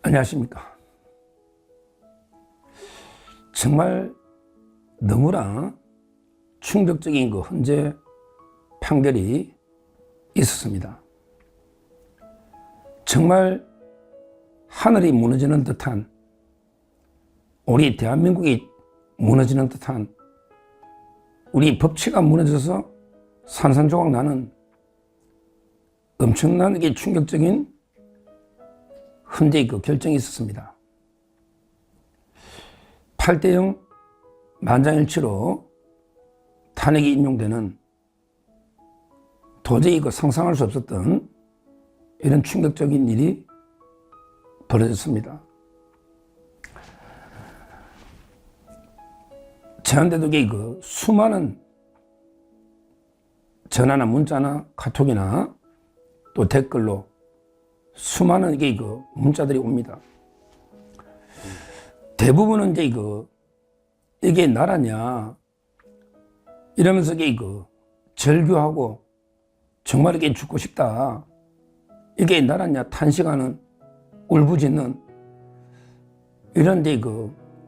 안녕하십니까. 정말 너무나 충격적인 그 헌재 판결이 있었습니다. 정말 하늘이 무너지는 듯한, 우리 대한민국이 무너지는 듯한, 우리 법치가 무너져서 산산조각 나는 엄청나게 충격적인 헌재의 그 결정이 있었습니다. 8대0 만장일치로 탄핵이 인용되는, 도저히 그 상상할 수 없었던 이런 충격적인 일이 벌어졌습니다. 저한테도 그 수많은 전화나 문자나 카톡이나 또 댓글로 수많은 그 문자들이 옵니다. 대부분은 이게 나라냐 이러면서 절규하고 정말 이게 죽고 싶다, 이게 나라냐 탄식하는, 울부짖는 이런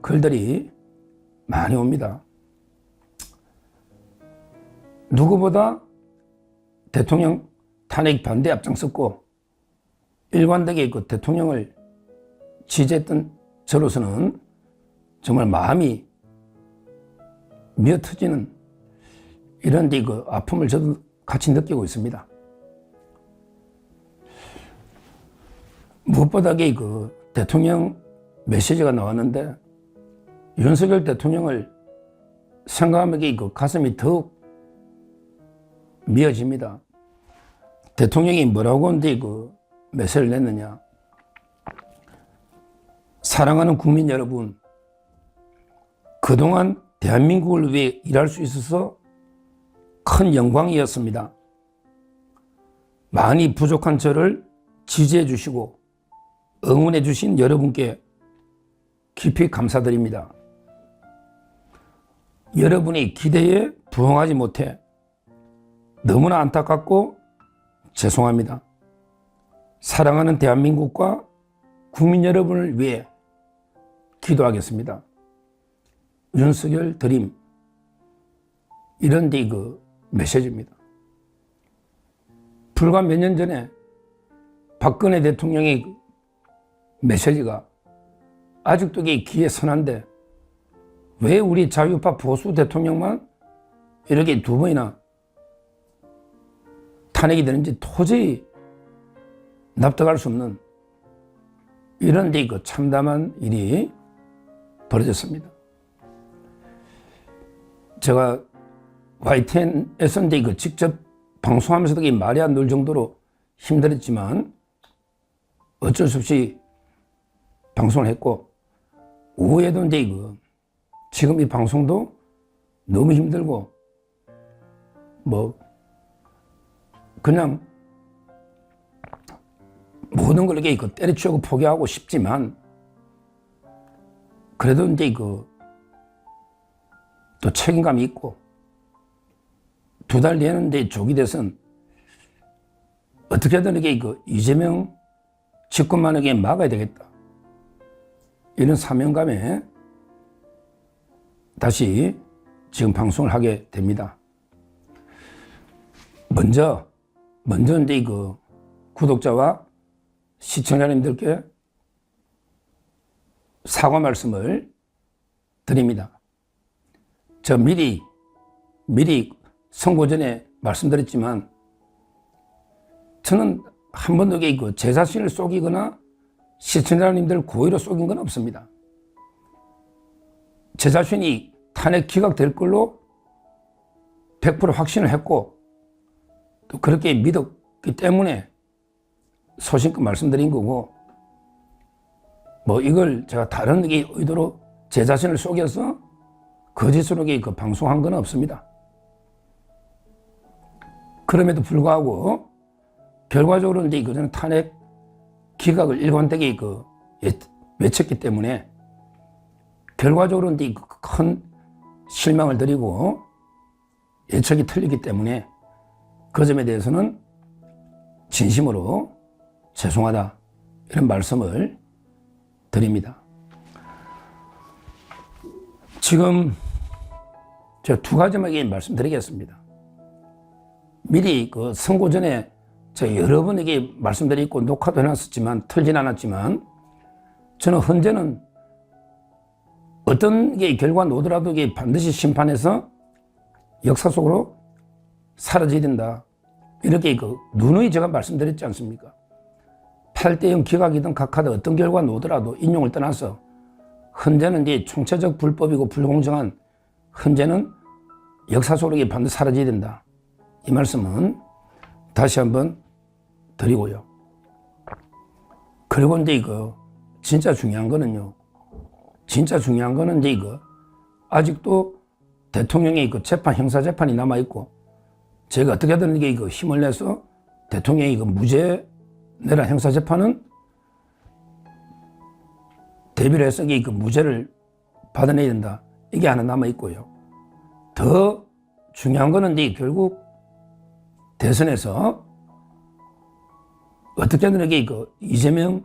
글들이 많이 옵니다. 누구보다 대통령 탄핵 반대에 앞장섰고 일관되게 대통령을 지지했던 저로서는 정말 마음이 미어터지는 이런 아픔을 저도 같이 느끼고 있습니다. 무엇보다 대통령 메시지가 나왔는데 윤석열 대통령을 생각하면 가슴이 더욱 미어집니다. 대통령이 뭐라고 메시지를 냈느냐. 사랑하는 국민 여러분, 그동안 대한민국을 위해 일할 수 있어서 큰 영광이었습니다. 많이 부족한 저를 지지해 주시고 응원해 주신 여러분께 깊이 감사드립니다. 여러분의 기대에 부응하지 못해 너무나 안타깝고 죄송합니다. 사랑하는 대한민국과 국민 여러분을 위해 기도하겠습니다. 윤석열 드림, 이런 메시지입니다. 불과 몇 년 전에 박근혜 대통령의 메시지가 아직도 귀에 선한데 왜 우리 자유파 보수 대통령만 이렇게 두 번이나 탄핵이 되는지 도저히 납득할 수 없는 이런 참담한 일이 벌어졌습니다. 제가 YTN에서 직접 방송하면서도 말이 안 나올 정도로 힘들었지만 어쩔 수 없이 방송을 했고, 오후에도 지금 이 방송도 너무 힘들고 그냥 모든 걸 때려치우고 포기하고 싶지만, 그래도 또 책임감이 있고, 2달 뒤에는 조기 대선 어떻게든 이재명 집권만에게 막아야 되겠다, 이런 사명감에 다시 지금 방송을 하게 됩니다. 먼저 구독자와 시청자님들께 사과 말씀을 드립니다. 저 미리 선거 전에 말씀드렸지만, 저는 한 번도 제 자신을 속이거나 시청자님들 고의로 속인 건 없습니다. 제 자신이 탄핵 기각될 걸로 100% 확신을 했고, 또 그렇게 믿었기 때문에 소신껏 말씀드린 거고, 이걸 제가 다른 의도로 제 자신을 속여서 거짓으로 방송한 건 없습니다. 그럼에도 불구하고 결과적으로 저는 탄핵 기각을 일관되게 외쳤기 때문에 결과적으로 큰 실망을 드리고 예측이 틀리기 때문에 그 점에 대해서는 진심으로 죄송하다, 이런 말씀을 드립니다. 지금 제가 두 가지만 말씀드리겠습니다. 미리 그 선고 전에 제가 여러 번에게 말씀드리고 녹화도 해놨었지만 틀진 않았지만 저는 현재는 어떤 게 결과가 오더라도 이게 반드시 심판해서 역사 속으로 사라져야 된다. 이렇게 누누이 제가 말씀드렸지 않습니까? 8대0 기각이든 각하든 어떤 결과가 오더라도 인용을 떠나서 현재는 이제 총체적 불법이고 불공정한 현재는 역사 속으로 반드시 사라져야 된다. 이 말씀은 다시 한번 드리고요. 그리고 이제 진짜 중요한 거는요. 진짜 중요한 거는 이제 아직도 대통령의 재판, 형사재판이 남아있고 제가 어떻게든 이게 힘을 내서 대통령이 무죄 내라 형사재판은 대비를 해서 무죄를 받아내야 된다. 이게 하나 남아있고요. 더 중요한 거는 이제 결국 대선에서 어떻게든 이게 이재명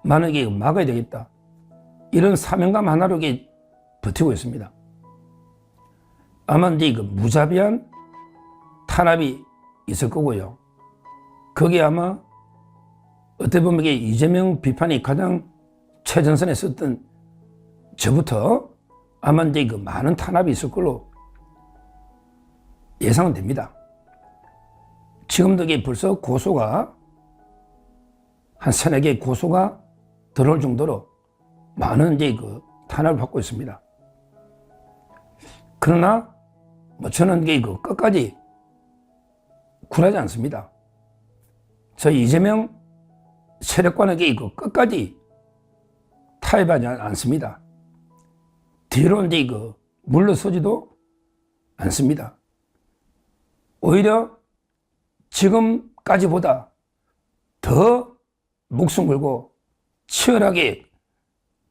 만약에 막아야 되겠다. 이런 사명감 하나로 버티고 있습니다. 아마 이제 무자비한 탄압이 있을 거고요. 거기에 아마 어떻게 보면 이재명 비판이 가장 최전선에 썼던 저부터 아마 이제 많은 탄압이 있을 걸로 예상은 됩니다. 지금도 벌써 고소가 한 3-4개 고소가 들어올 정도로 많은 이제 탄압을 받고 있습니다. 그러나 저는 끝까지 굴하지 않습니다. 저희 이재명 세력관에게 끝까지 타협하지 않습니다. 뒤로 이제 물러서지도 않습니다. 오히려 지금까지보다 더 목숨 걸고 치열하게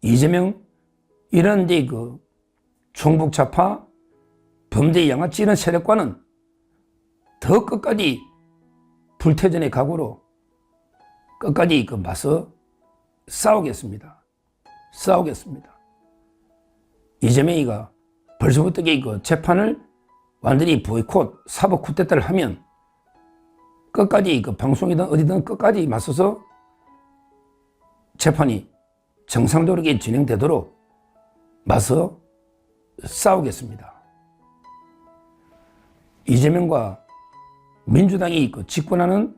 이재명 이런 이제 종북좌파 범죄 양아치 이런 세력과는 더 끝까지 불태전의 각오로 끝까지 맞서 싸우겠습니다. 이재명이가 벌써부터 재판을 완전히 보이콧, 사법 쿠데타를 하면 끝까지 방송이든 어디든 끝까지 맞서서 재판이 정상적으로 진행되도록 맞서 싸우겠습니다. 이재명과 민주당이 집권하는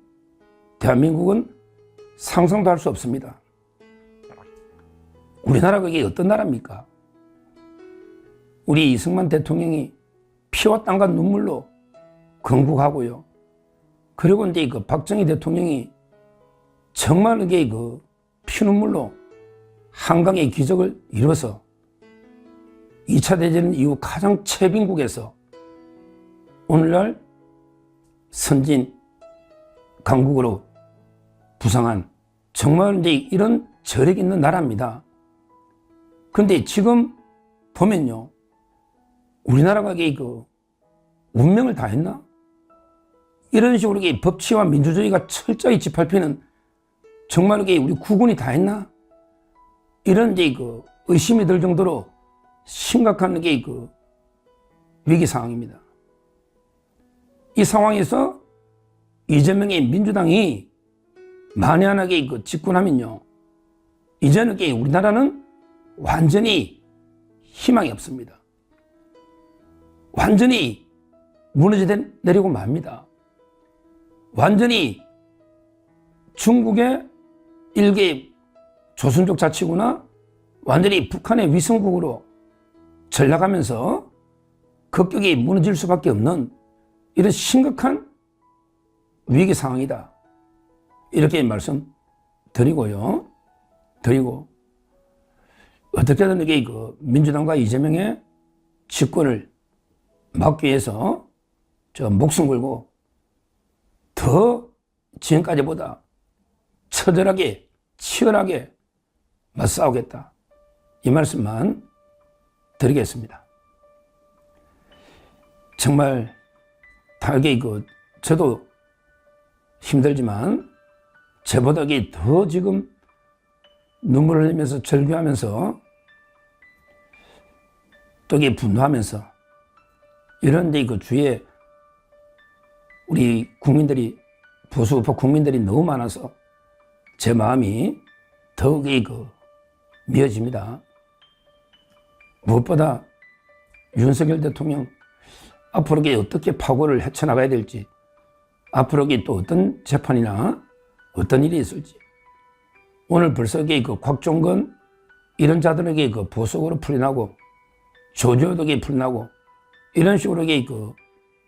대한민국은 상상도 할 수 없습니다. 우리나라가 이게 어떤 나라입니까? 우리 이승만 대통령이 피와 땀과 눈물로 건국하고요. 그리고 이제 박정희 대통령이 정말 이게 피눈물로 한강의 기적을 이뤄서 2차 대전 이후 가장 최빈국에서 오늘날 선진 강국으로 부상한 정말 이제 이런 저력 있는 나라입니다. 그런데 지금 보면요, 우리나라가 운명을 다 했나? 이런 식으로 법치와 민주주의가 철저히 짓밟히는 정말 우리 국군이 다 했나? 이런 이제 의심이 들 정도로 심각한 위기 상황입니다. 이 상황에서 이재명의 민주당이 만연하게 집권하면요, 이제는 우리나라는 완전히 희망이 없습니다. 완전히 무너져 내리고 맙니다. 완전히 중국의 일개 조선족 자치구나 완전히 북한의 위성국으로 전락하면서 급격히 무너질 수밖에 없는 이런 심각한 위기 상황이다. 이렇게 말씀드리고요. 드리고 어떻게든 이게 민주당과 이재명의 집권을 막기 위해서 저 목숨 걸고 더 지금까지보다 처절하게 치열하게 맞싸우겠다. 이 말씀만 드리겠습니다. 정말 다르게 저도 힘들지만 저보다 더 지금 눈물을 흘리면서 절규하면서 또 이게 분노하면서 이런데 그 주위에 우리 국민들이 보수우파 국민들이 너무 많아서 제 마음이 더욱이 미어집니다. 무엇보다 윤석열 대통령 앞으로 어떻게 파고를 헤쳐나가야 될지, 앞으로 또 어떤 재판이나 어떤 일이 있을지, 오늘 벌써 곽종건 이런 자들에게 보석으로 풀려나고 조조덕이 풀려나고 이런 식으로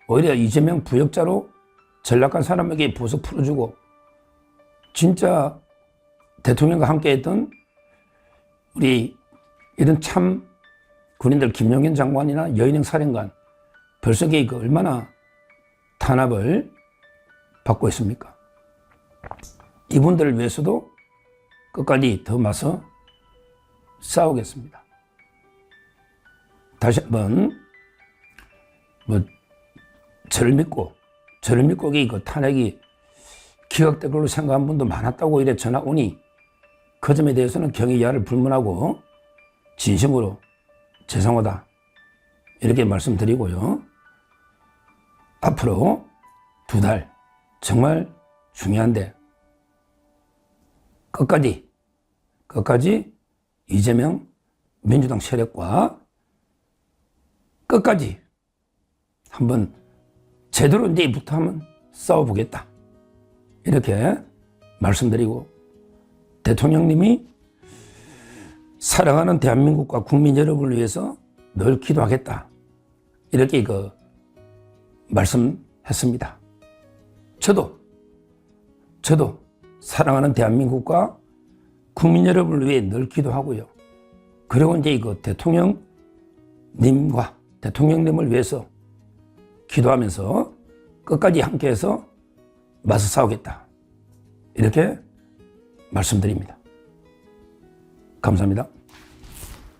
오히려 이재명 부역자로 전락한 사람에게 보석 풀어주고 진짜 대통령과 함께 했던 우리 이런 참 군인들 김용현 장관이나 여인영 사령관 벌써 얼마나 탄압을 받고 있습니까? 이분들을 위해서도 끝까지 더 맞서 싸우겠습니다. 다시 한번 저를 믿고 탄핵이 기각될 걸로 생각한 분도 많았다고 이래 전화 오니 그 점에 대해서는 경의야를 불문하고 진심으로 죄송하다 이렇게 말씀드리고요. 앞으로 2달 정말 중요한데 끝까지 이재명 민주당 세력과 끝까지 한번 제대로 내일부터 한번 싸워보겠다 이렇게 말씀드리고, 대통령님이 사랑하는 대한민국과 국민 여러분을 위해서 늘 기도하겠다 이렇게 말씀했습니다. 저도 사랑하는 대한민국과 국민 여러분을 위해 늘 기도하고요. 그리고 이제 대통령님을 위해서 기도하면서 끝까지 함께해서 맞서 싸우겠다 이렇게 말씀드립니다. 감사합니다.